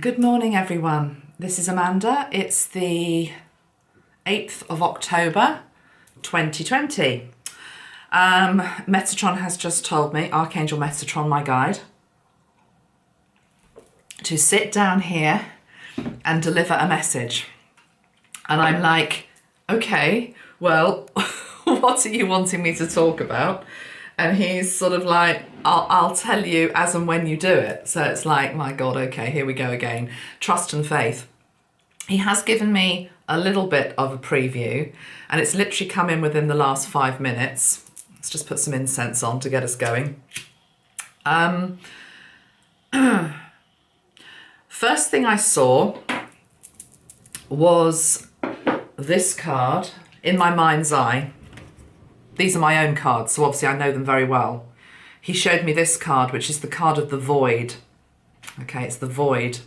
Good morning, everyone. This is Amanda. It's the 8th of October, 2020. Metatron has just told me, Archangel Metatron, my guide, to sit down here and deliver a message. And I'm like, okay, well, what are you wanting me to talk about? And he's sort of like, I'll tell you as and when you do it. So it's like, my God, okay, here we go again. Trust and faith. He has given me a little bit of a preview, and it's literally come in within the last 5 minutes. Let's just put some incense on to get us going. First thing I saw was this card in my mind's eye. These are my own cards, so obviously I know them very well. He showed me this card, which is the card of the void. Okay, it's the void.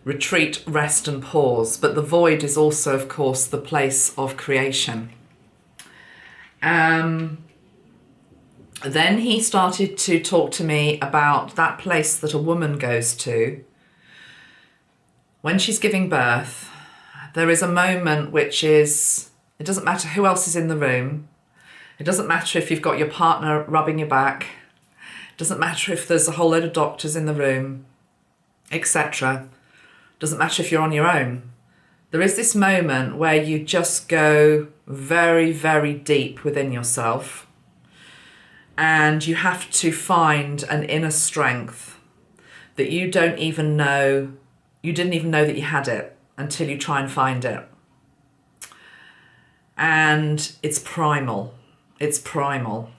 Retreat, rest and pause. But the void is also, of course, the place of creation. Then he started to talk to me about that place that a woman goes to when she's giving birth. There is a moment which is, it doesn't matter who else is in the room. It doesn't matter if you've got your partner rubbing your back. It doesn't matter if there's a whole load of doctors in the room, etc. It doesn't matter if you're on your own. There is this moment where you just go very, very deep within yourself, and you have to find an inner strength that you didn't even know that you had it until you try and find it. And it's primal. It's primal.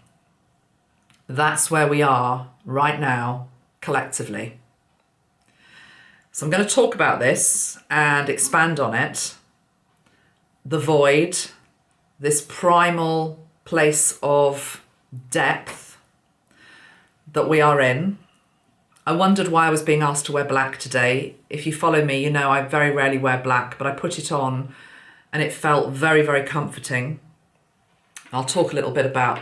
That's where we are right now, collectively. So I'm going to talk about this and expand on it. The void, this primal place of depth that we are in. I wondered why I was being asked to wear black today. If you follow me, you know I very rarely wear black, but I put it on and it felt very, very comforting. I'll talk a little bit about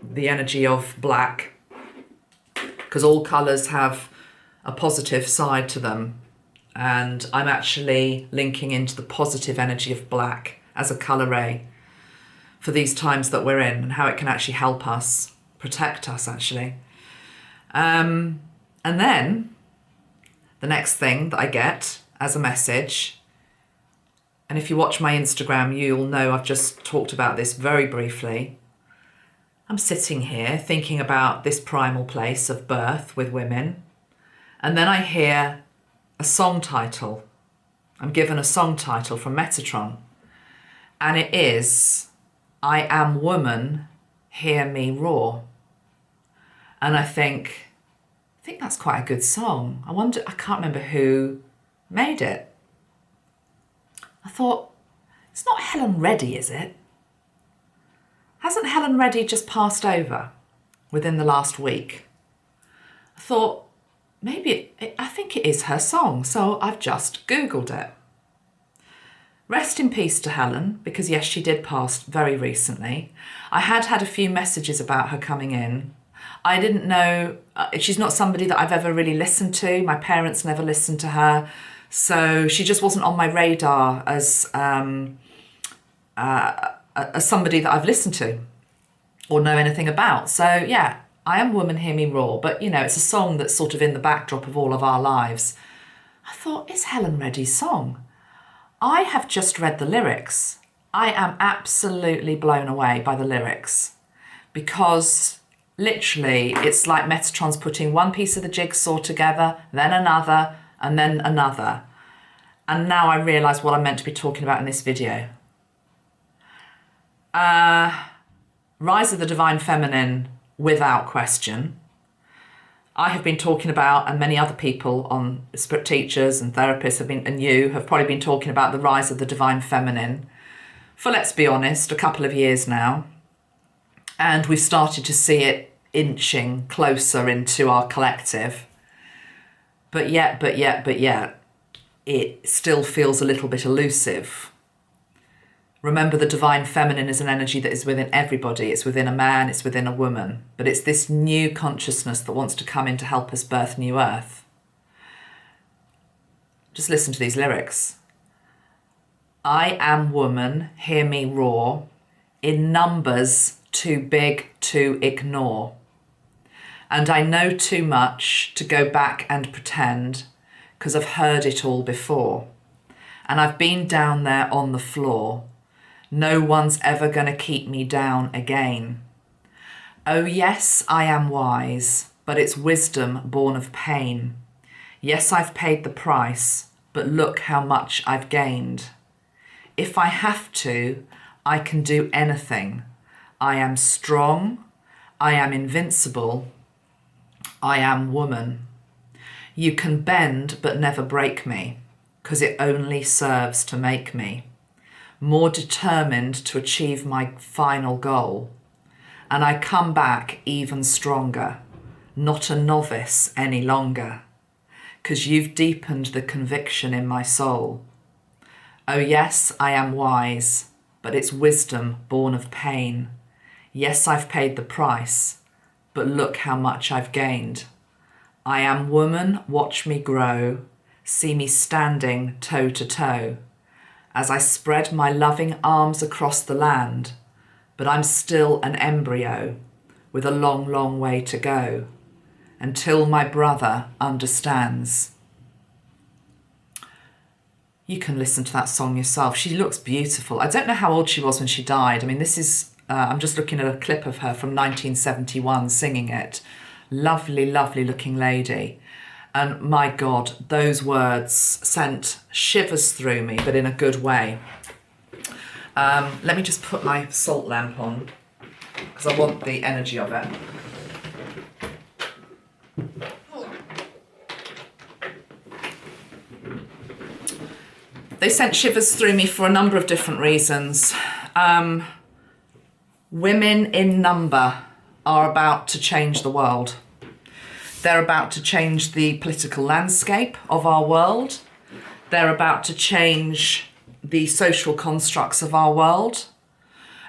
the energy of black, because all colours have a positive side to them, and I'm actually linking into the positive energy of black as a colour ray for these times that we're in, and how it can actually help us, protect us actually. And then the next thing that I get as a message, and if you watch my Instagram, you'll know I've just talked about this very briefly. I'm sitting here thinking about this primal place of birth with women, and then I hear a song title. I'm given a song title from Metatron, and it is, I Am Woman, Hear Me Roar. And I think that's quite a good song. I can't remember who made it. I thought, it's not Helen Reddy, is it? Hasn't Helen Reddy just passed over within the last week? I thought, maybe I think it is her song, so I've just Googled it. Rest in peace to Helen, because yes, she did pass very recently. I had a few messages about her coming in. I didn't know, she's not somebody that I've ever really listened to. My parents never listened to her. So she just wasn't on my radar as somebody that I've listened to or know anything about. So yeah, I Am Woman, Hear Me Roar. But you know, it's a song that's sort of in the backdrop of all of our lives. I thought, it's Helen Reddy's song. I have just read the lyrics. I am absolutely blown away by the lyrics, because literally it's like Metatron's putting one piece of the jigsaw together, then another, and then another. And now I realise what I'm meant to be talking about in this video. Rise of the Divine Feminine, without question. I have been talking about, and many other people on spirit teachers and therapists and you have probably been talking about the rise of the Divine Feminine for, let's be honest, a couple of years now. And we've started to see it inching closer into our collective. But yet, it still feels a little bit elusive. Remember, the divine feminine is an energy that is within everybody. It's within a man, it's within a woman. But it's this new consciousness that wants to come in to help us birth new earth. Just listen to these lyrics. I am woman, hear me roar, in numbers too big to ignore. And I know too much to go back and pretend, 'cause I've heard it all before. And I've been down there on the floor. No one's ever gonna keep me down again. Oh yes, I am wise, but it's wisdom born of pain. Yes, I've paid the price, but look how much I've gained. If I have to, I can do anything. I am strong, I am invincible, I am woman. You can bend but never break me, 'cause it only serves to make me more determined to achieve my final goal. And I come back even stronger, not a novice any longer, 'cause you've deepened the conviction in my soul. Oh yes, I am wise, but it's wisdom born of pain. Yes, I've paid the price, but look how much I've gained. I am woman, watch me grow, see me standing toe to toe, as I spread my loving arms across the land, but I'm still an embryo with a long, long way to go until my brother understands. You can listen to that song yourself. She looks beautiful. I don't know how old she was when she died. I mean, this is, I'm just looking at a clip of her from 1971 singing it. Lovely, lovely looking lady. And my God, those words sent shivers through me, but in a good way. Let me just put my salt lamp on because I want the energy of it. They sent shivers through me for a number of different reasons. Women in number are about to change the world. They're about to change the political landscape of our world. They're about to change the social constructs of our world.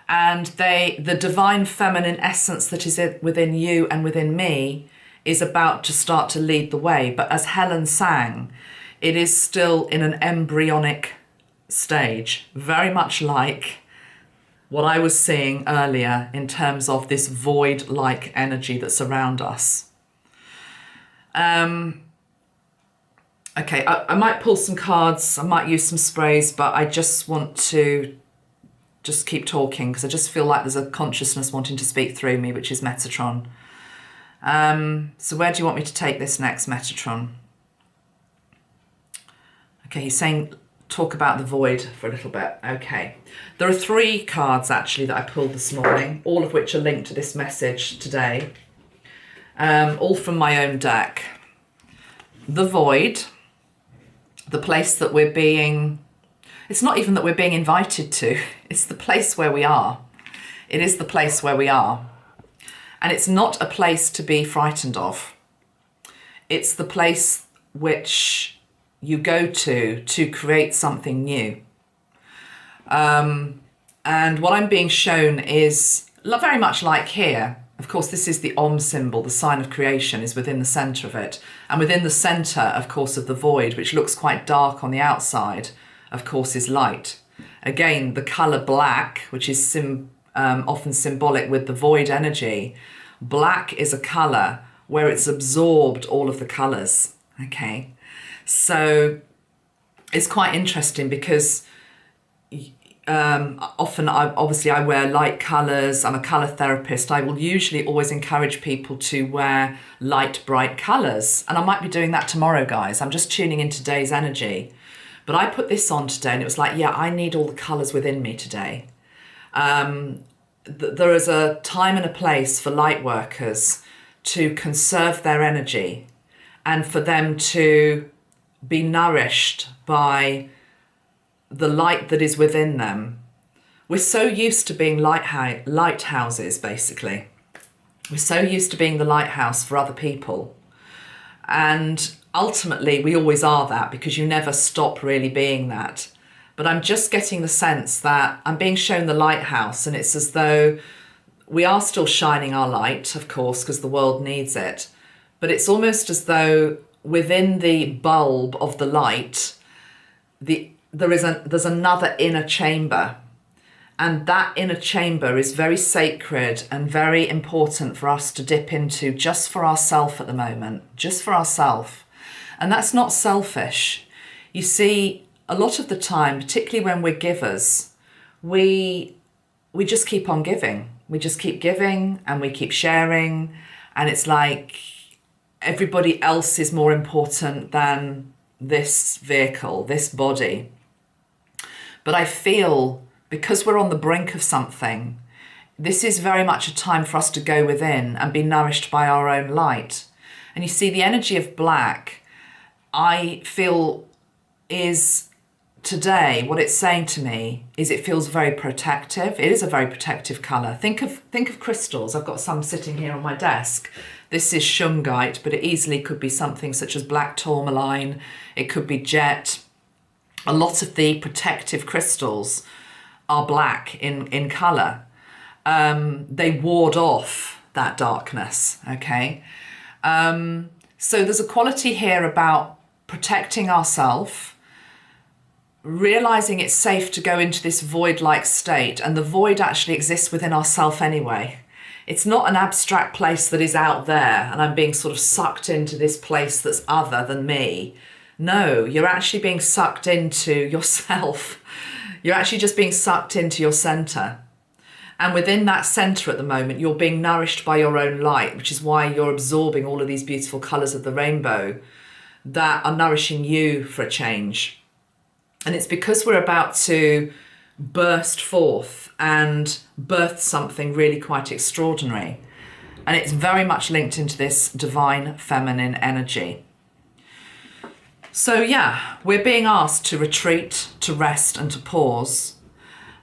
And the divine feminine essence that is within you and within me is about to start to lead the way. But as Helen sang, it is still in an embryonic stage, very much like what I was seeing earlier in terms of this void-like energy that's around us. Okay, I might pull some cards, I might use some sprays, but I just want to just keep talking because I just feel like there's a consciousness wanting to speak through me, which is Metatron. So where do you want me to take this next, Metatron? Okay, he's saying talk about the void for a little bit. Okay, there are 3 cards actually that I pulled this morning, all of which are linked to this message today, all from my own deck. The void, the place that we're being, it's not even that we're being invited to, it's the place where we are. It is the place where we are. And it's not a place to be frightened of. It's the place which you go to create something new. And what I'm being shown is very much like here. Of course, this is the Om symbol, the sign of creation is within the center of it. And within the center, of course, of the void, which looks quite dark on the outside, of course, is light. Again, the color black, which is often symbolic with the void energy. Black is a color where it's absorbed all of the colors. Okay. So it's quite interesting because often I wear light colours. I'm a colour therapist. I will usually always encourage people to wear light, bright colours. And I might be doing that tomorrow, guys. I'm just tuning in today's energy. But I put this on today and it was like, yeah, I need all the colours within me today. There is a time and a place for light workers to conserve their energy and for them to be nourished by the light that is within them. We're so used to being lighthouses, basically. We're so used to being the lighthouse for other people. And ultimately, we always are that because you never stop really being that. But I'm just getting the sense that I'm being shown the lighthouse and it's as though we are still shining our light, of course, because the world needs it. But it's almost as though within the bulb of the light, there's another inner chamber. And that inner chamber is very sacred and very important for us to dip into just for ourselves at the moment, just for ourselves. And that's not selfish. You see, a lot of the time, particularly when we're givers, we just keep on giving. We just keep giving and we keep sharing. And it's like everybody else is more important than this vehicle, this body. But I feel, because we're on the brink of something, this is very much a time for us to go within and be nourished by our own light. And you see, the energy of black, I feel, is today, what it's saying to me is it feels very protective. It is a very protective colour. Think of crystals. I've got some sitting here on my desk. This is shungite, but it easily could be something such as black tourmaline. It could be jet. A lot of the protective crystals are black in colour. They ward off that darkness, okay? So there's a quality here about protecting ourselves, realising it's safe to go into this void-like state, and the void actually exists within ourselves anyway. It's not an abstract place that is out there and I'm being sort of sucked into this place that's other than me. No, you're actually being sucked into yourself. You're actually just being sucked into your centre. And within that centre at the moment, you're being nourished by your own light, which is why you're absorbing all of these beautiful colours of the rainbow that are nourishing you for a change. And it's because we're about to burst forth and birth something really quite extraordinary. And it's very much linked into this divine feminine energy. So yeah, we're being asked to retreat, to rest and to pause.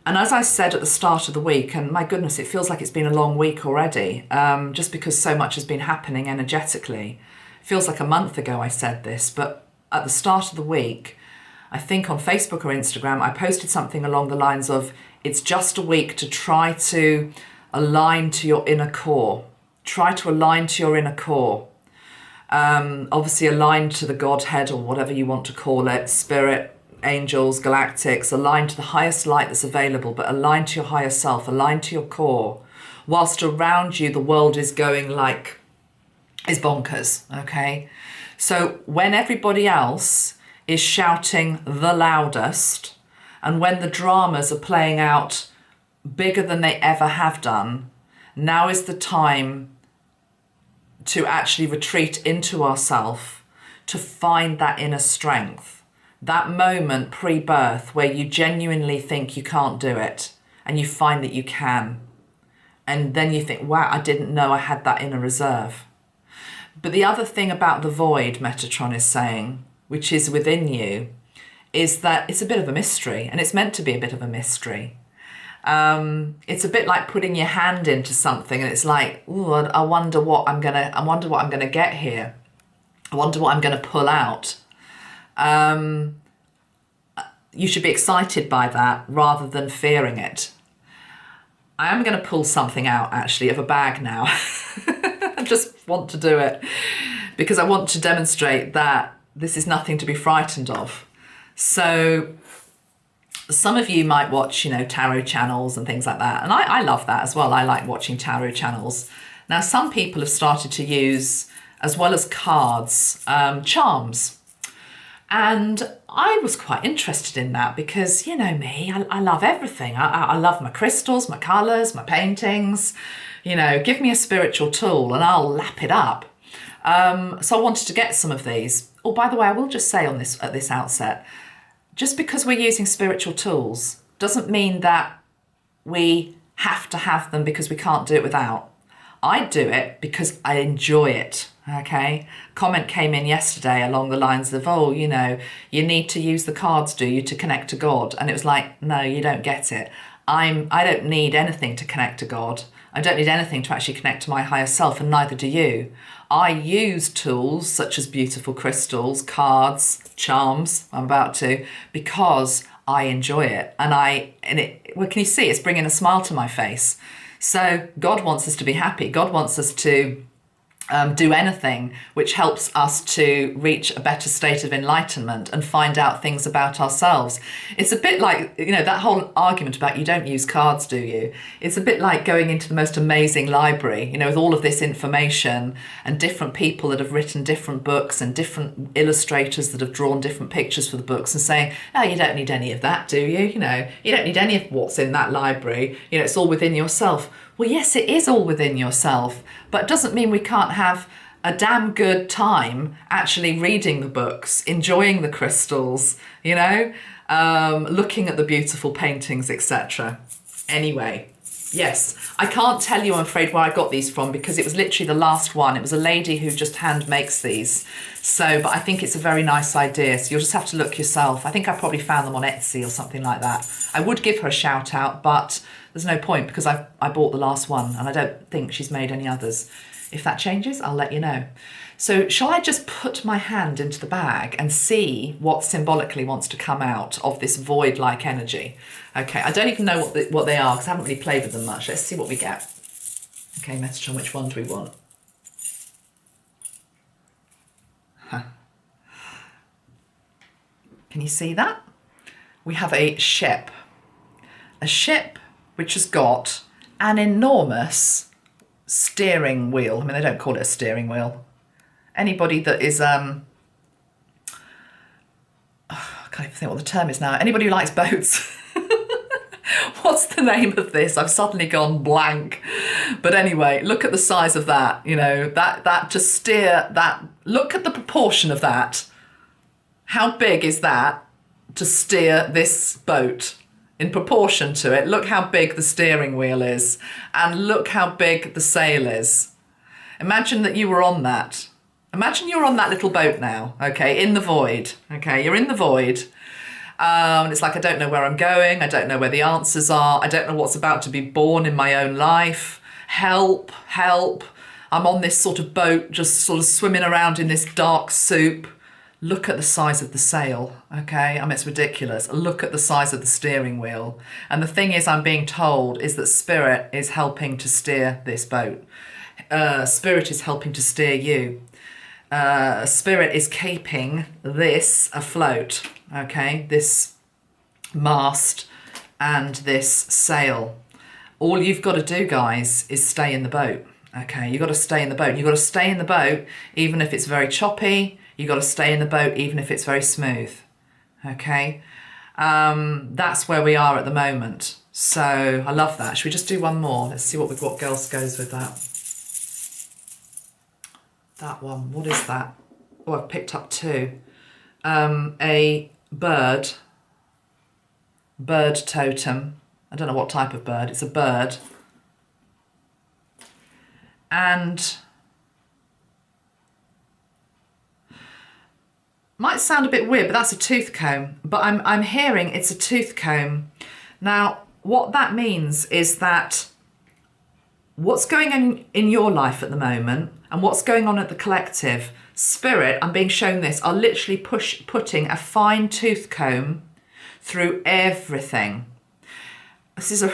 And as I said at the start of the week, and my goodness, it feels like it's been a long week already, just because so much has been happening energetically. It feels like a month ago I said this, but at the start of the week, I think on Facebook or Instagram, I posted something along the lines of, it's just a week to try to align to your inner core. Try to align to your inner core. Obviously aligned to the Godhead or whatever you want to call it, spirit, angels, galactics, aligned to the highest light that's available, but aligned to your higher self, aligned to your core, whilst around you the world is going like, is bonkers, okay? So when everybody else is shouting the loudest, and when the dramas are playing out bigger than they ever have done, now is the time to actually retreat into ourselves, to find that inner strength, that moment pre-birth where you genuinely think you can't do it and you find that you can. And then you think, wow, I didn't know I had that inner reserve. But the other thing about the void, Metatron is saying, which is within you, is that it's a bit of a mystery, and it's meant to be a bit of a mystery. It's a bit like putting your hand into something and it's like, ooh, I wonder what I'm gonna get here. I wonder what I'm gonna pull out. You should be excited by that rather than fearing it. I am gonna pull something out actually of a bag now. I just want to do it because I want to demonstrate that this is nothing to be frightened of. So some of you might watch, tarot channels and things like that. And I love that as well. I like watching tarot channels. Now, some people have started to use, as well as cards, charms. And I was quite interested in that because, you know me, I love everything. I love my crystals, my colours, my paintings. Give me a spiritual tool and I'll lap it up. So I wanted to get some of these. Oh, by the way, I will just say at this outset, just because we're using spiritual tools doesn't mean that we have to have them because we can't do it without. I do it because I enjoy it, okay? Comment came in yesterday along the lines of, you need to use the cards, do you, to connect to God? And it was like, no, you don't get it. I don't need anything to connect to God. I don't need anything to actually connect to my higher self, and neither do you. I use tools such as beautiful crystals, cards, charms, I'm about to, because I enjoy it. Well, can you see it's bringing a smile to my face? So God wants us to be happy. God wants us to do anything which helps us to reach a better state of enlightenment and find out things about ourselves. It's a bit like, you know, that whole argument about you don't use cards, do you? It's a bit like going into the most amazing library, you know, with all of this information and different people that have written different books and different illustrators that have drawn different pictures for the books and saying, oh, you don't need any of that, do you? You know, you don't need any of what's in that library. You know, it's all within yourself. Well, yes, it is all within yourself, but it doesn't mean we can't have a damn good time actually reading the books, enjoying the crystals, you know, looking at the beautiful paintings, etc. Anyway, yes, I can't tell you, I'm afraid, where I got these from because it was literally the last one. It was a lady who just hand makes these. So, but I think it's a very nice idea. So you'll just have to look yourself. I think I probably found them on Etsy or something like that. I would give her a shout out, but there's no point because I bought the last one and I don't think she's made any others. If that changes, I'll let you know. So shall I just put my hand into the bag and see what symbolically wants to come out of this void-like energy? Okay, I don't even know what they are because I haven't really played with them much. Let's see what we get. Okay, message on which one do we want? Huh. Can you see that? We have a ship. A ship which has got an enormous steering wheel. I mean, they don't call it a steering wheel. Anybody that is, I can't even think what the term is now. Anybody who likes boats. What's the name of this? I've suddenly gone blank. But anyway, look at the size of that, you know, that to steer that, look at the proportion of that. How big is that to steer this boat? In proportion to it, look how big the steering wheel is and look how big the sail is. Imagine that you were on that. Imagine you're on that little boat now, okay, in the void, okay, you're in the void. It's like, I don't know where I'm going. I don't know where the answers are. I don't know what's about to be born in my own life. Help, help. I'm on this sort of boat, just sort of swimming around in this dark soup. Look at the size of the sail, okay? I mean, it's ridiculous. Look at the size of the steering wheel. And the thing is, I'm being told, is that Spirit is helping to steer this boat. Spirit is helping to steer you. Spirit is keeping this afloat, okay? This mast and this sail. All you've got to do, guys, is stay in the boat, okay? You've got to stay in the boat. You've got to stay in the boat, even if it's very choppy. You've got to stay in the boat even if it's very smooth, okay? That's where we are at the moment. So I love that. Should we just do one more? Let's see what else goes with that. That one, what is that? Oh, I've picked up two. A bird totem. I don't know what type of bird. It's a bird. And might sound a bit weird, but that's a tooth comb. But I'm hearing it's a tooth comb. Now, what that means is that what's going on in your life at the moment and what's going on at the collective, Spirit, I'm being shown this, are literally putting a fine tooth comb through everything. This is the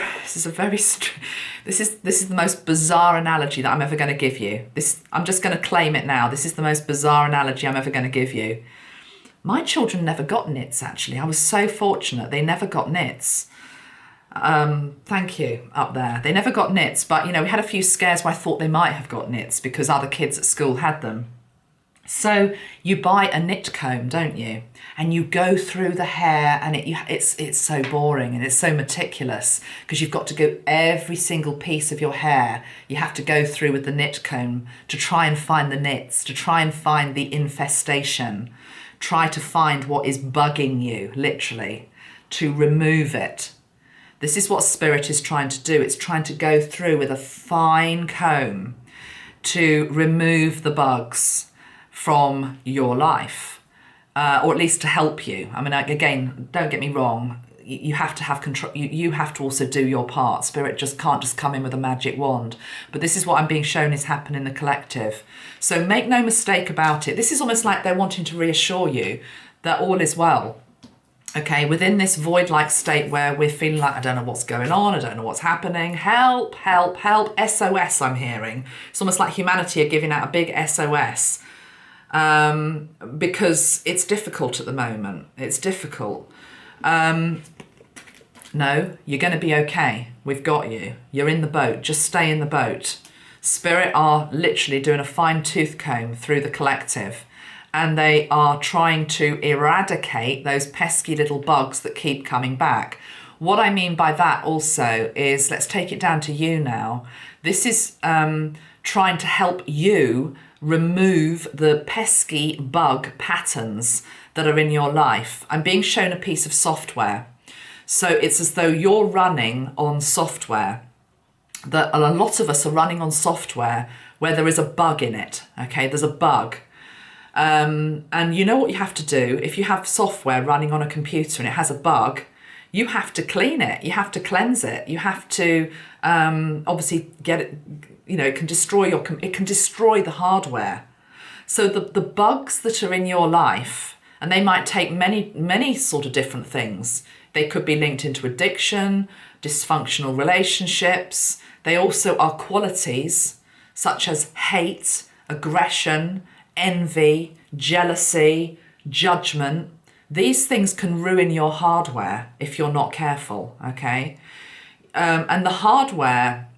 most bizarre analogy that I'm ever going to give you. I'm just going to claim it now. This is the most bizarre analogy I'm ever going to give you. My children never got nits, actually. I was so fortunate. They never got nits. Thank you up there. They never got nits, but, you know, we had a few scares where I thought they might have got nits because other kids at school had them. So you buy a knit comb, don't you? And you go through the hair and it's so boring and it's so meticulous because you've got to go every single piece of your hair. You have to go through with the knit comb to try and find the nits, to try and find the infestation, try to find what is bugging you, literally, to remove it. This is what Spirit is trying to do. It's trying to go through with a fine comb to remove the bugs from your life, or at least to help you. I mean, again, don't get me wrong. You have to have control. You have to also do your part. Spirit just can't just come in with a magic wand. But this is what I'm being shown is happening in the collective. So make no mistake about it. This is almost like they're wanting to reassure you that all is well. Okay, within this void-like state where we're feeling like, I don't know what's going on, I don't know what's happening, help, help, help, SOS I'm hearing. It's almost like humanity are giving out a big SOS because it's difficult at the moment. It's difficult. No, you're going to be okay. We've got you. You're in the boat. Just stay in the boat. Spirit are literally doing a fine-tooth comb through the collective, and they are trying to eradicate those pesky little bugs that keep coming back. What I mean by that also is, let's take it down to you now. This is trying to help you remove the pesky bug patterns that are in your life. I'm being shown a piece of software. So it's as though you're running on software. That a lot of us are running on software where there is a bug in it. Okay, there's a bug. And you know what you have to do if you have software running on a computer and it has a bug. You have to clean it. You have to cleanse it. You have to obviously get it. You know, it can destroy the hardware. So the bugs that are in your life, and they might take many sort of different things. They could be linked into addiction, dysfunctional relationships. They also are qualities such as hate, aggression, envy, jealousy, judgment. These things can ruin your hardware if you're not careful, okay? And the hardware,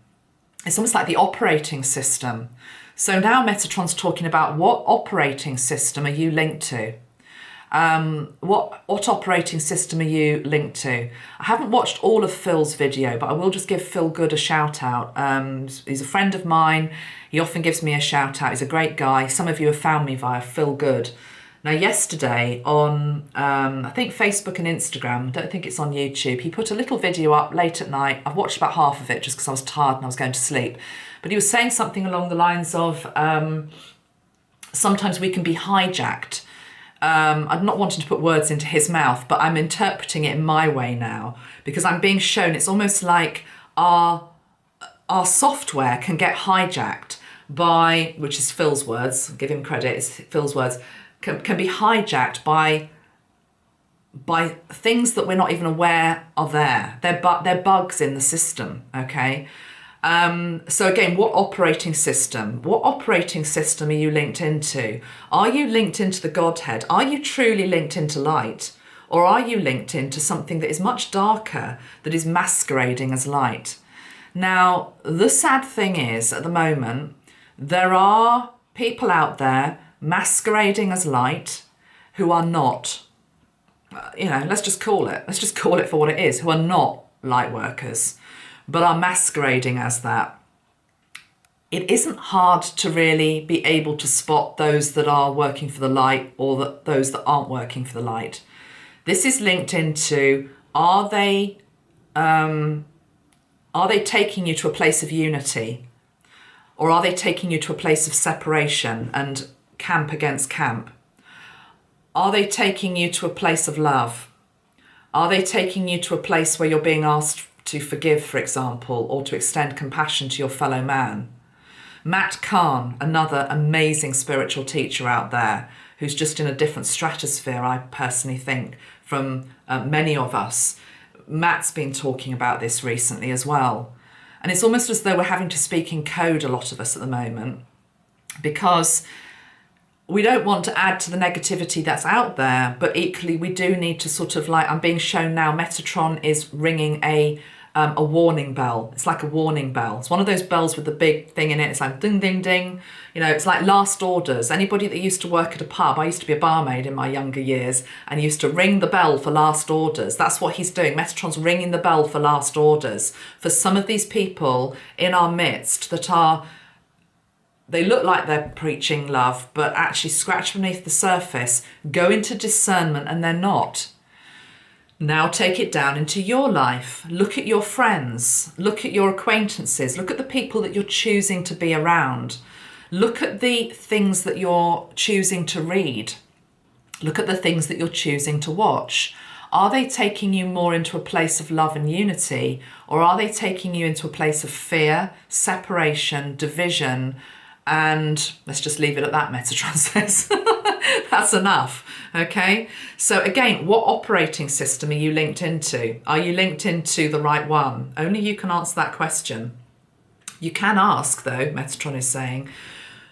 it's almost like the operating system. So now Metatron's talking about what operating system are you linked to? What operating system are you linked to? I haven't watched all of Phil's video, but I will just give Phil Good a shout out. He's a friend of mine. He often gives me a shout out. He's a great guy. Some of you have found me via Phil Good. Now, yesterday on, I think Facebook and Instagram, I don't think it's on YouTube, he put a little video up late at night. I've watched about half of it just because I was tired and I was going to sleep. But he was saying something along the lines of, sometimes we can be hijacked. I'm not wanting to put words into his mouth, but I'm interpreting it in my way now because I'm being shown it's almost like our software can get hijacked by, which is Phil's words, I'll give him credit, it's Phil's words, can be hijacked by things that we're not even aware are there. They're bugs in the system, okay? So again, what operating system are you linked into? Are you linked into the Godhead? Are you truly linked into light? Or are you linked into something that is much darker, that is masquerading as light? Now, the sad thing is, at the moment, there are people out there masquerading as light who are not, let's just call it for what it is, who are not light workers, but are masquerading as that. It isn't hard to really be able to spot those that are working for the light or those that aren't working for the light. This is linked into, are they taking you to a place of unity? Or are they taking you to a place of separation and camp against camp? Are they taking you to a place of love? Are they taking you to a place where you're being asked to forgive, for example, or to extend compassion to your fellow man? Matt Kahn, another amazing spiritual teacher out there, who's just in a different stratosphere, I personally think, from many of us. Matt's been talking about this recently as well. And it's almost as though we're having to speak in code, a lot of us at the moment, because we don't want to add to the negativity that's out there, but equally we do need to sort of like, I'm being shown now, Metatron is ringing a warning bell. It's like a warning bell. It's one of those bells with the big thing in it. It's like ding, ding, ding. It's like last orders. Anybody that used to work at a pub, I used to be a barmaid in my younger years and used to ring the bell for last orders. That's what he's doing. Metatron's ringing the bell for last orders for some of these people in our midst that are, they look like they're preaching love, but actually scratch beneath the surface, go into discernment and they're not. Now take it down into your life. Look at your friends. Look at your acquaintances. Look at the people that you're choosing to be around. Look at the things that you're choosing to read. Look at the things that you're choosing to watch. Are they taking you more into a place of love and unity, or are they taking you into a place of fear, separation, division, and let's just leave it at that, Metatron says. That's enough. Okay. So again, what operating system are you linked into? Are you linked into the right one? Only you can answer that question. You can ask, though, Metatron is saying,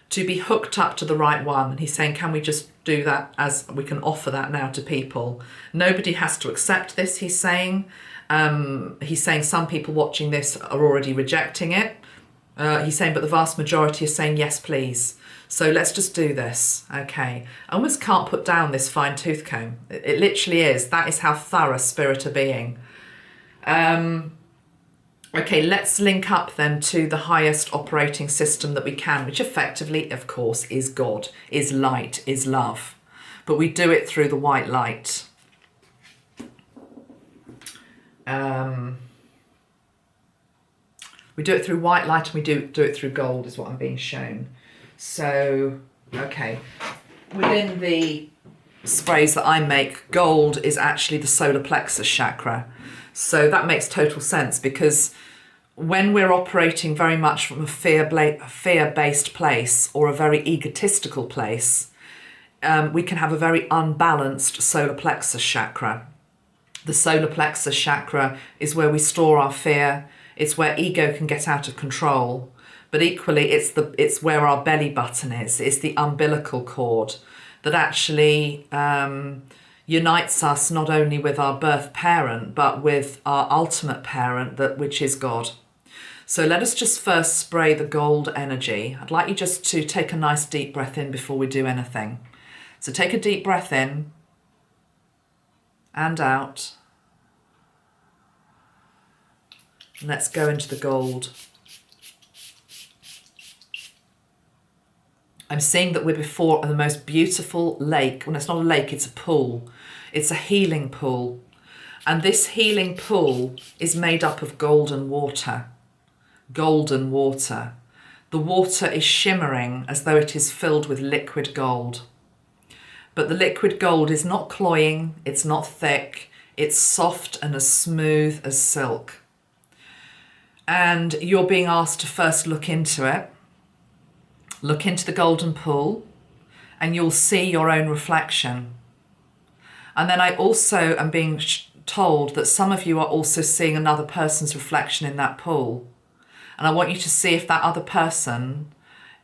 to be hooked up to the right one. And he's saying, can we just do that, as we can offer that now to people? Nobody has to accept this, he's saying. He's saying some people watching this are already rejecting it. He's saying, but the vast majority is saying, yes, please. So let's just do this. Okay. I almost can't put down this fine tooth comb. It literally is. That is how thorough spirit are being. Okay, let's link up then to the highest operating system that we can, which effectively, of course, is God, is light, is love. But we do it through the white light. We do it through white light, and we do it through gold, is what I'm being shown. So, okay, within the sprays that I make, gold is actually the solar plexus chakra. So that makes total sense, because when we're operating very much from a fear-based place or a very egotistical place, we can have a very unbalanced solar plexus chakra. The solar plexus chakra is where we store our fear. It's where ego can get out of control. But equally, it's where our belly button is. It's the umbilical cord that actually unites us not only with our birth parent, but with our ultimate parent, which is God. So let us just first spray the gold energy. I'd like you just to take a nice deep breath in before we do anything. So take a deep breath in and out. And let's go into the gold. I'm seeing that we're before the most beautiful lake. Well, it's not a lake, it's a pool. It's a healing pool. And this healing pool is made up of golden water. Golden water. The water is shimmering as though it is filled with liquid gold. But the liquid gold is not cloying, it's not thick, it's soft and as smooth as silk. And you're being asked to first look into it. Look into the golden pool, and you'll see your own reflection. And then I also am being told that some of you are also seeing another person's reflection in that pool. And I want you to see if that other person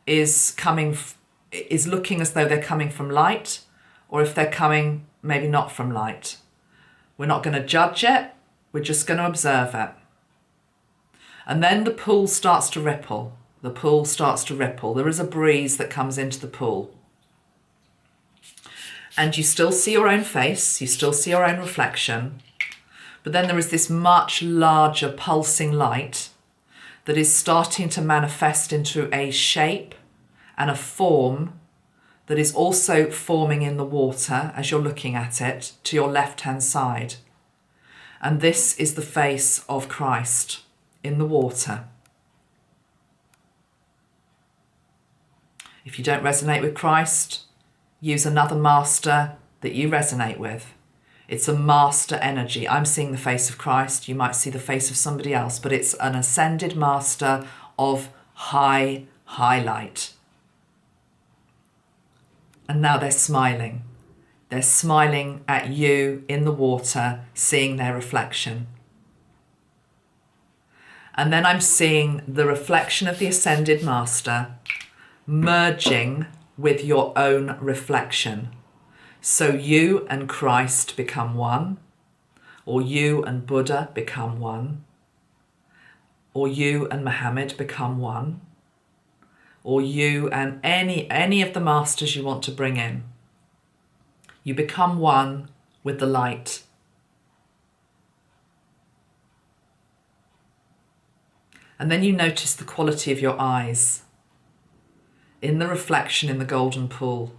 is looking as though they're coming from light, or if they're coming maybe not from light. We're not going to judge it, we're just going to observe it. And then the pool starts to ripple. The pool starts to ripple. There is a breeze that comes into the pool. And you still see your own face, you still see your own reflection, but then there is this much larger pulsing light that is starting to manifest into a shape and a form that is also forming in the water as you're looking at it to your left-hand side. And this is the face of Christ in the water. If you don't resonate with Christ, use another master that you resonate with. It's a master energy. I'm seeing the face of Christ. You might see the face of somebody else, but it's an ascended master of high light. And now they're smiling. They're smiling at you in the water, seeing their reflection. And then I'm seeing the reflection of the ascended master merging with your own reflection. So you and Christ become one, or you and Buddha become one, or you and Muhammad become one, or you and any of the masters you want to bring in. You become one with the light. And then you notice the quality of your eyes in the reflection in the golden pool.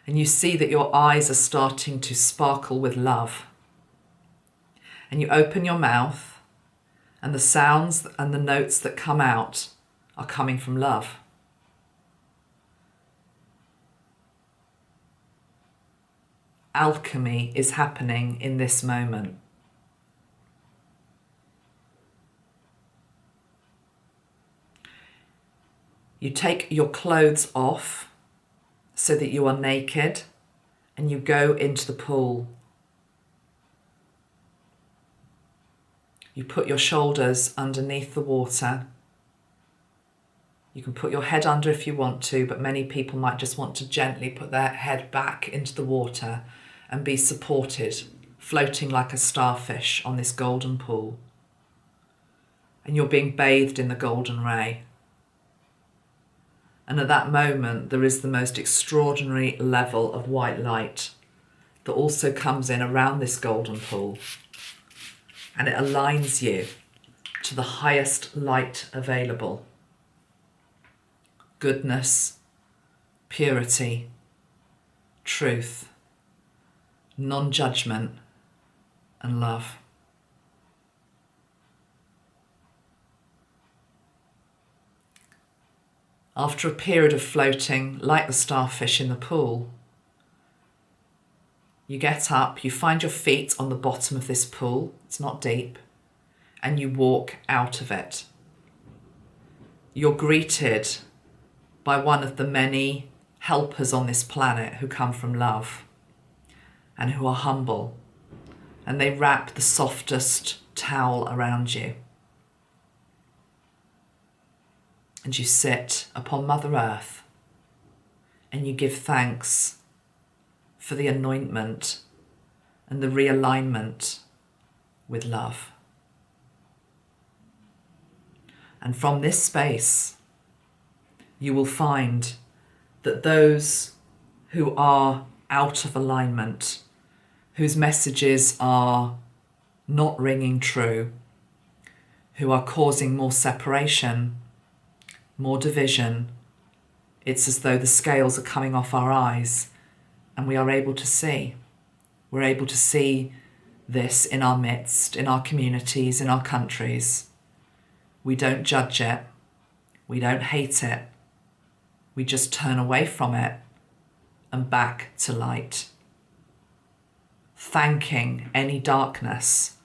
And you see that your eyes are starting to sparkle with love. And you open your mouth, and the sounds and the notes that come out are coming from love. Alchemy is happening in this moment. You take your clothes off, so that you are naked and you go into the pool. You put your shoulders underneath the water. You can put your head under if you want to, but many people might just want to gently put their head back into the water and be supported, floating like a starfish on this golden pool. And you're being bathed in the golden ray. And at that moment, there is the most extraordinary level of white light that also comes in around this golden pool. And it aligns you to the highest light available. Goodness, purity, truth, non-judgment, and love. After a period of floating like the starfish in the pool, you get up, you find your feet on the bottom of this pool, it's not deep, and you walk out of it. You're greeted by one of the many helpers on this planet who come from love and who are humble, and they wrap the softest towel around you. And you sit upon Mother Earth and you give thanks for the anointment and the realignment with love. And from this space, you will find that those who are out of alignment, whose messages are not ringing true, who are causing more separation, more division, it's as though the scales are coming off our eyes and we are able to see. We're able to see this in our midst, in our communities, in our countries. We don't judge it. We don't hate it. We just turn away from it and back to light. Thanking any darkness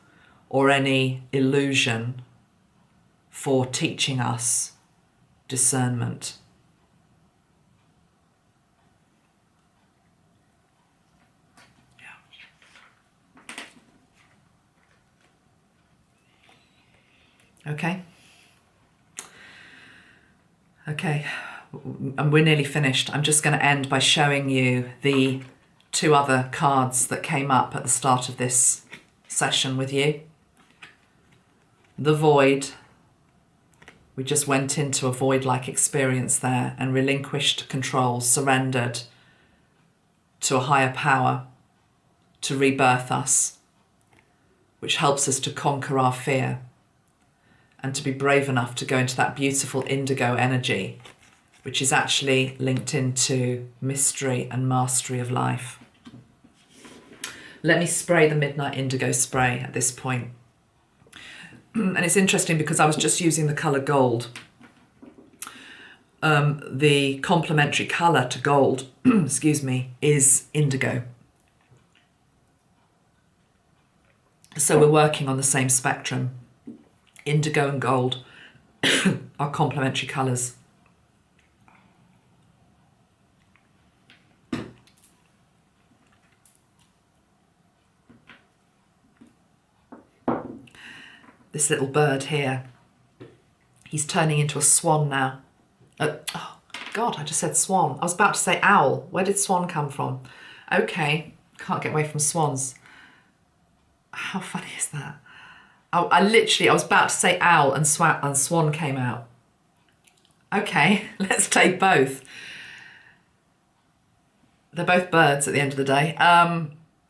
or any illusion for teaching us discernment. Okay. And we're nearly finished. I'm just going to end by showing you the two other cards that came up at the start of this session with you. The void. We just went into a void-like experience there and relinquished control, surrendered to a higher power to rebirth us, which helps us to conquer our fear and to be brave enough to go into that beautiful indigo energy, which is actually linked into mystery and mastery of life. Let me spray the Midnight Indigo spray at this point. And it's interesting because I was just using the colour gold. The complementary colour to gold, excuse me, is indigo. So we're working on the same spectrum. Indigo and gold are complementary colours. This little bird here, he's turning into a swan now. Oh God, I just said swan. I was about to say owl. Where did swan come from? Okay, can't get away from swans. How funny is that? I was about to say owl and swan came out. Okay, let's take both. They're both birds at the end of the day. I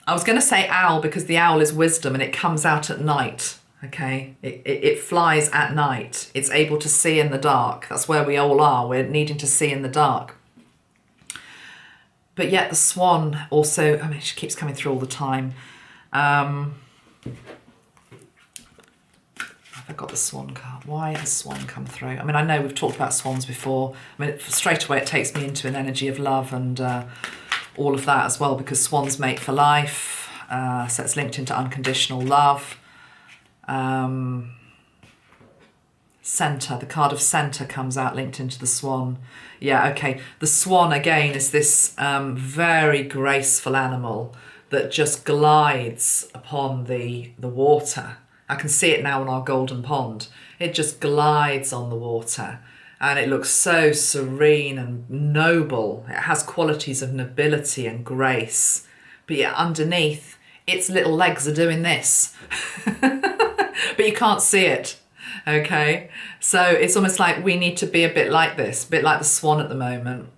was going to say owl because the owl is wisdom and it comes out at night. Okay, it flies at night. It's able to see in the dark. That's where we all are. We're needing to see in the dark. But yet the swan also, she keeps coming through all the time. Have I got the swan card? Why has swan come through? I know we've talked about swans before. Straight away it takes me into an energy of love and all of that as well, because swans mate for life. So it's linked into unconditional love. Center. The card of center comes out linked into the swan. Yeah, okay. The swan, again, is this very graceful animal that just glides upon the water. I can see it now on our golden pond. It just glides on the water and it looks so serene and noble. It has qualities of nobility and grace. But yet underneath, its little legs are doing this. But you can't see it. Okay, so it's almost like we need to be a bit like this, a bit like the swan at the moment.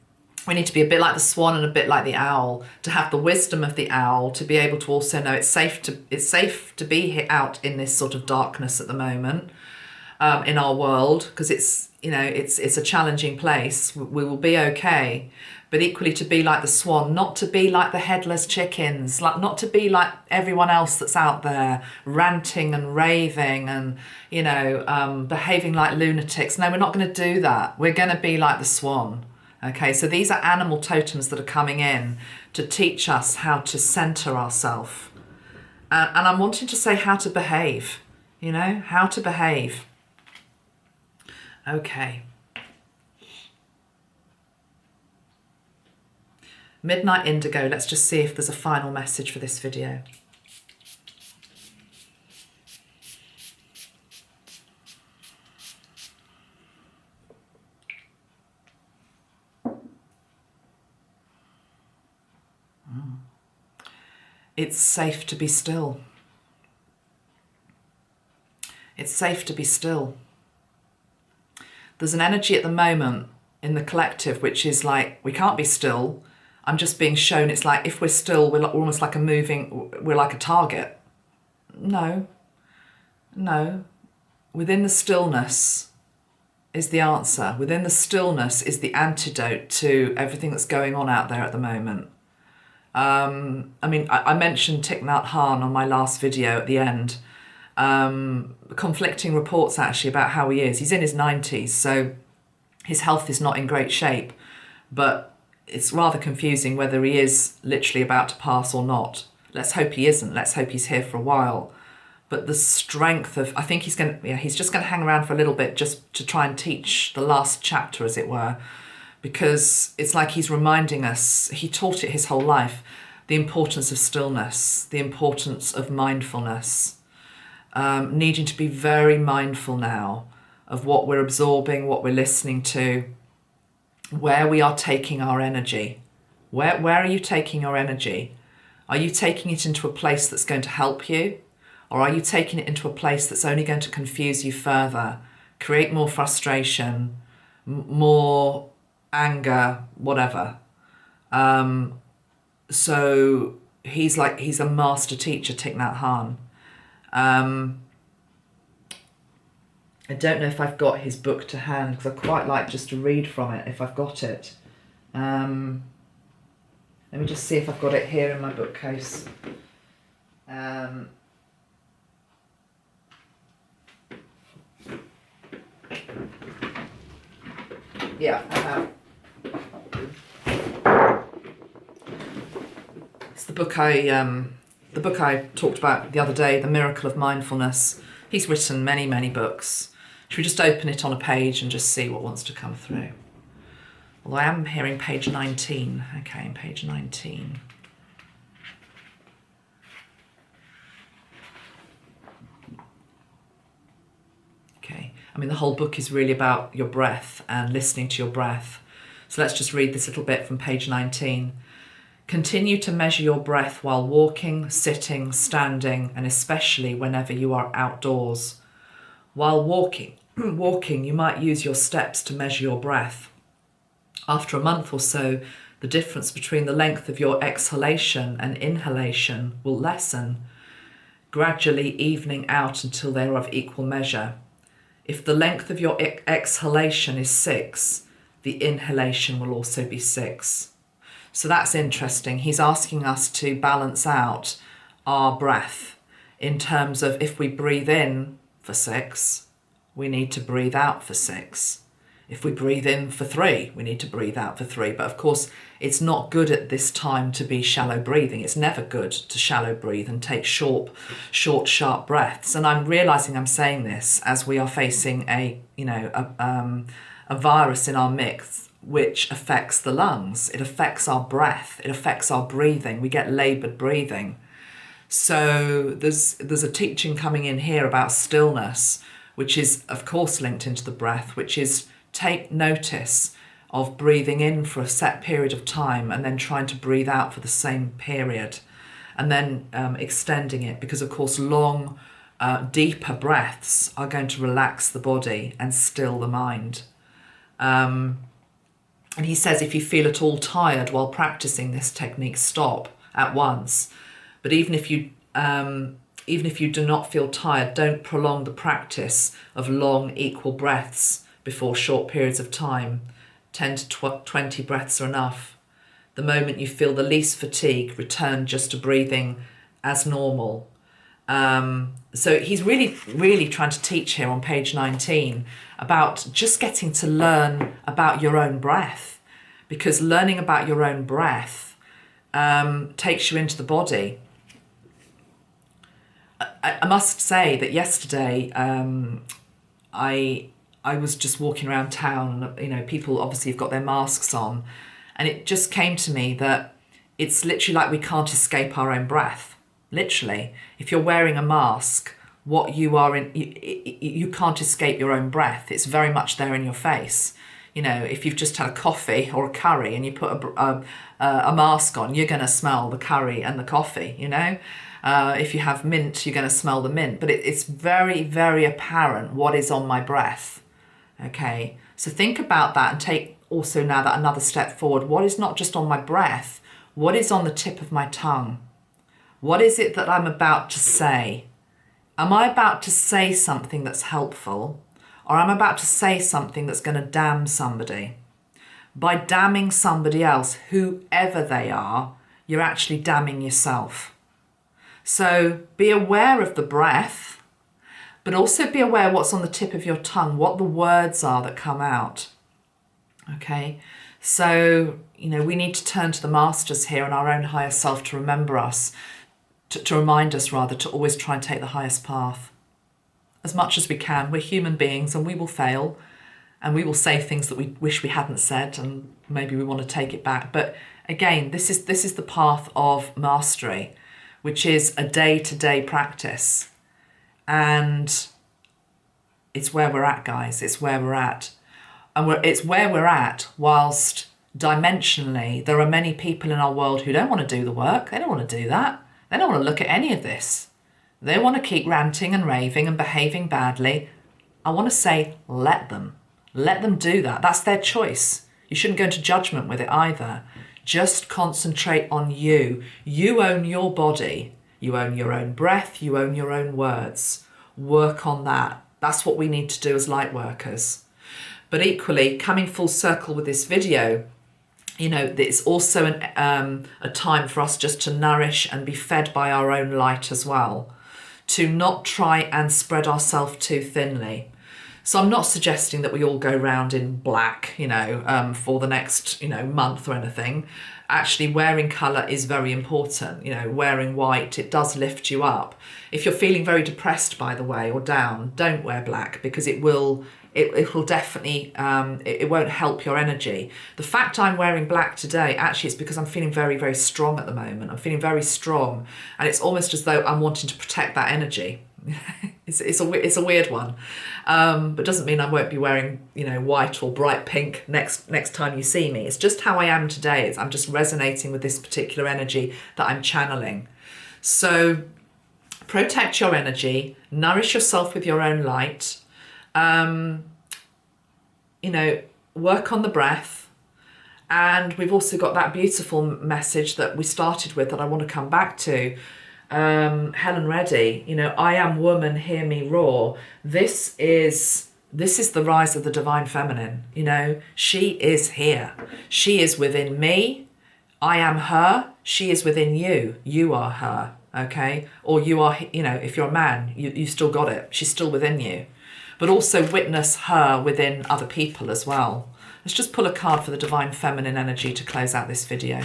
We need to be a bit like the swan and a bit like the owl, to have the wisdom of the owl, to be able to also know it's safe to be out in this sort of darkness at the moment in our world, because it's a challenging place. We will be okay. But equally to be like the swan, not to be like the headless chickens, not to be like everyone else that's out there ranting and raving and, behaving like lunatics. No, we're not going to do that. We're going to be like the swan. Okay, so these are animal totems that are coming in to teach us how to center ourselves. And I'm wanting to say how to behave, how to behave. Okay. Midnight Indigo, let's just see if there's a final message for this video. It's safe to be still. It's safe to be still. There's an energy at the moment in the collective which is like, we can't be still. I'm just being shown it's like if we're still, we're almost like we're like a target. No. Within the stillness is the answer. Within the stillness is the antidote to everything that's going on out there at the moment. I mentioned Thich Nhat Hanh on my last video at the end. Conflicting reports actually about how he is. He's in his 90s, so his health is not in great shape, but it's rather confusing whether he is literally about to pass or not. Let's hope he isn't. Let's hope he's here for a while. But the strength of, I think he's just going to hang around for a little bit just to try and teach the last chapter, as it were, because it's like he's reminding us, he taught it his whole life, the importance of stillness, the importance of mindfulness, needing to be very mindful now of what we're absorbing, what we're listening to, where we are taking our energy. Where are you taking your energy? Are you taking it into a place that's going to help you? Or are you taking it into a place that's only going to confuse you further, create more frustration, more anger, whatever? So he's a master teacher, Thich Nhat Hanh. I don't know if I've got his book to hand, because I quite like just to read from it if I've got it. Let me just see if I've got it here in my bookcase. Yeah, I have. It's the book I talked about the other day, The Miracle of Mindfulness. He's written many, many books. Should we just open it on a page and just see what wants to come through? Although I am hearing page 19. Okay, page 19. Okay, the whole book is really about your breath and listening to your breath. So let's just read this little bit from page 19. Continue to measure your breath while walking, sitting, standing, and especially whenever you are outdoors. While walking, you might use your steps to measure your breath. After a month or so, the difference between the length of your exhalation and inhalation will lessen, gradually evening out until they are of equal measure. If the length of your exhalation is 6, the inhalation will also be 6. So that's interesting. He's asking us to balance out our breath in terms of if we breathe in for 6, we need to breathe out for 6. If we breathe in for 3, we need to breathe out for 3. But of course, it's not good at this time to be shallow breathing. It's never good to shallow breathe and take short, sharp breaths. And I'm realizing I'm saying this as we are facing a virus in our midst, which affects the lungs. It affects our breath. It affects our breathing. We get laboured breathing. So there's a teaching coming in here about stillness, which is of course linked into the breath, which is take notice of breathing in for a set period of time and then trying to breathe out for the same period, and then extending it, because of course long, deeper breaths are going to relax the body and still the mind. And he says if you feel at all tired while practicing this technique, stop at once. But even if you do not feel tired, don't prolong the practice of long equal breaths before short periods of time. 10 to 20 breaths are enough. The moment you feel the least fatigue, return just to breathing as normal. So he's really trying to teach here on page 19 about just getting to learn about your own breath, because learning about your own breath takes you into the body. I must say that yesterday I was just walking around town, and people obviously have got their masks on, and it just came to me that it's literally like we can't escape our own breath. Literally, if you're wearing a mask, what you are in, you can't escape your own breath. It's very much there in your face. If you've just had a coffee or a curry and you put a mask on, you're going to smell the curry and the coffee. If you have mint, you're going to smell the mint. But it's very, very apparent what is on my breath. Okay, so think about that and take also now that another step forward. What is not just on my breath? What is on the tip of my tongue? What is it that I'm about to say? Am I about to say something that's helpful, or am I about to say something that's going to damn somebody? By damning somebody else, whoever they are, you're actually damning yourself. So be aware of the breath, but also be aware what's on the tip of your tongue, what the words are that come out. Okay, so, we need to turn to the masters here and our own higher self to remember us, to remind us rather, to always try and take the highest path. As much as we can. We're human beings and we will fail, and we will say things that we wish we hadn't said, and maybe we want to take it back. But again, this is the path of mastery, which is a day-to-day practice. And it's where we're at, guys. It's where we're at. And it's where we're at whilst dimensionally there are many people in our world who don't want to do the work. They don't want to do that. They don't want to look at any of this. They want to keep ranting and raving and behaving badly. I want to say, let them. Let them do that. That's their choice. You shouldn't go into judgment with it either. Just concentrate on you. You own your body. You own your own breath. You own your own words. Work on that. That's what we need to do as light workers. But equally, coming full circle with this video, it's also a time for us just to nourish and be fed by our own light as well, to not try and spread ourselves too thinly. So I'm not suggesting that we all go round in black, for the next, month or anything. Actually, wearing colour is very important. Wearing white, it does lift you up. If you're feeling very depressed, by the way, or down, don't wear black, because it will definitely, it won't help your energy. The fact I'm wearing black today, actually, it's because I'm feeling very, very strong at the moment. I'm feeling very strong, and it's almost as though I'm wanting to protect that energy. It's a weird one, but doesn't mean I won't be wearing white or bright pink next time you see me. It's just how I am today. I'm just resonating with this particular energy that I'm channeling. So protect your energy, nourish yourself with your own light. Work on the breath. And we've also got that beautiful message that we started with that I want to come back to. Helen Reddy, I am woman, hear me roar. This is the rise of the divine feminine. She is here. She is within me. I am her. She is within you. You are her. Okay. Or you are, if you're a man, you still got it. She's still within you. but also witness her within other people as well. Let's just pull a card for the Divine Feminine energy to close out this video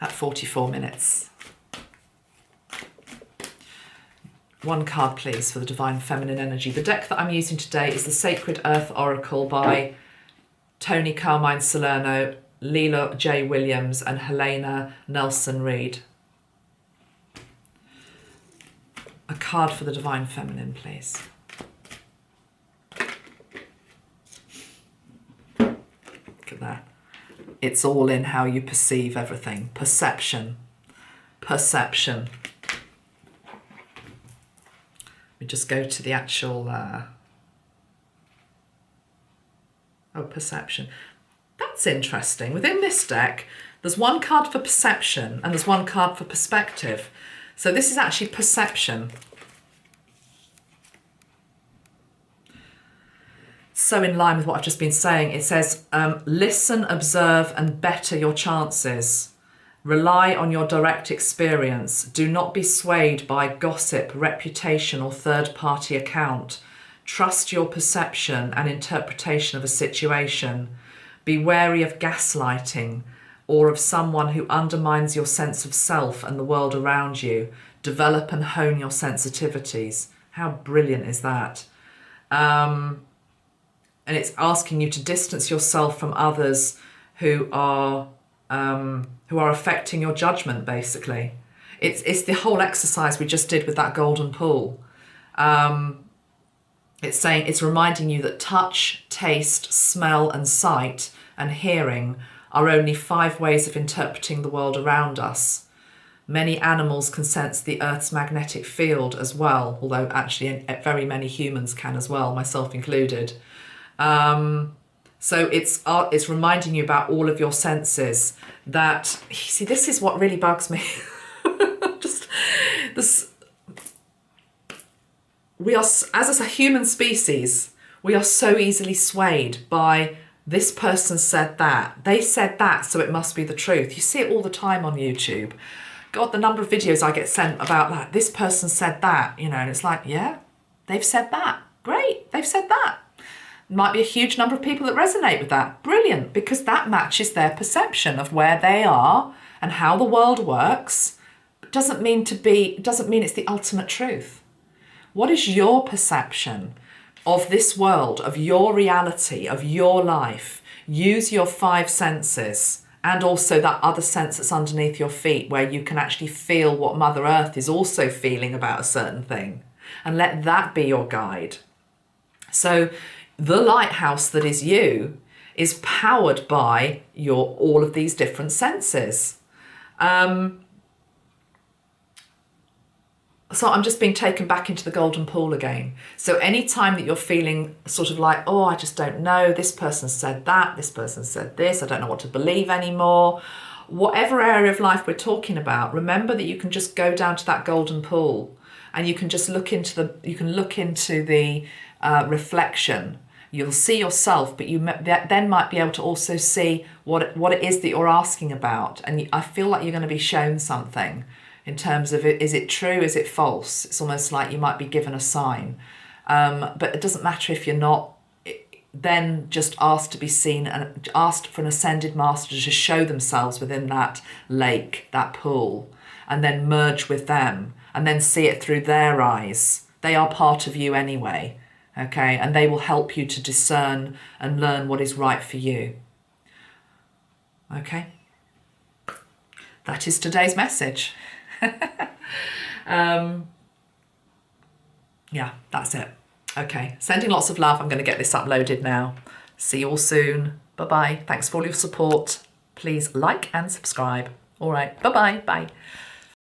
at 44 minutes. One card, please, for the Divine Feminine energy. The deck that I'm using today is the Sacred Earth Oracle by Tony Carmine Salerno, Leela J. Williams, and Helena Nelson Reed. A card for the Divine Feminine, please. Look at that. It's all in how you perceive everything. Perception. Perception. We just go to the actual... perception. That's interesting. Within this deck, there's one card for perception and there's one card for perspective. So this is actually perception. So in line with what I've just been saying, it says, listen, observe, and better your chances. Rely on your direct experience. Do not be swayed by gossip, reputation, or third-party account. Trust your perception and interpretation of a situation. Be wary of gaslighting or of someone who undermines your sense of self and the world around you. Develop and hone your sensitivities. How brilliant is that? And it's asking you to distance yourself from others who are affecting your judgment, basically. It's the whole exercise we just did with that golden pool. It's reminding you that touch, taste, smell, and sight and hearing are only 5 ways of interpreting the world around us. Many animals can sense the Earth's magnetic field as well, although actually very many humans can as well, myself included. So it's reminding you about all of your senses. That, see, this is what really bugs me. Just this. We are, as a human species, we are so easily swayed by this person said that. They said that, so it must be the truth. You see it all the time on YouTube. God, the number of videos I get sent about like, this person said that, you know, and it's like, yeah, they've said that. Great, they've said that. Might be a huge number of people that resonate with that. Brilliant, because that matches their perception of where they are and how the world works. It doesn't mean it's the ultimate truth. What is your perception of this world, of your reality, of your life? Use your 5 senses and also that other sense that's underneath your feet where you can actually feel what Mother Earth is also feeling about a certain thing. And let that be your guide. So the lighthouse that is you is powered by all of these different senses. So I'm just being taken back into the golden pool again. So anytime that you're feeling sort of like, oh, I just don't know, this person said that, this person said this, I don't know what to believe anymore. Whatever area of life we're talking about, remember that you can just go down to that golden pool and you can just look into the reflection. You'll see yourself, but you then might be able to also see what it is that you're asking about. And I feel like you're going to be shown something. In terms of, is it true, is it false? It's almost like you might be given a sign. But it doesn't matter if you're not, then just asked to be seen and asked for an ascended master to show themselves within that lake, that pool, and then merge with them and then see it through their eyes. They are part of you anyway, okay? And they will help you to discern and learn what is right for you, okay? That is today's message. Yeah, that's it. Okay, sending lots of love. I'm going to get this uploaded now. See you all soon. Bye-bye. Thanks for all your support. Please like and subscribe. All right, bye-bye. Bye.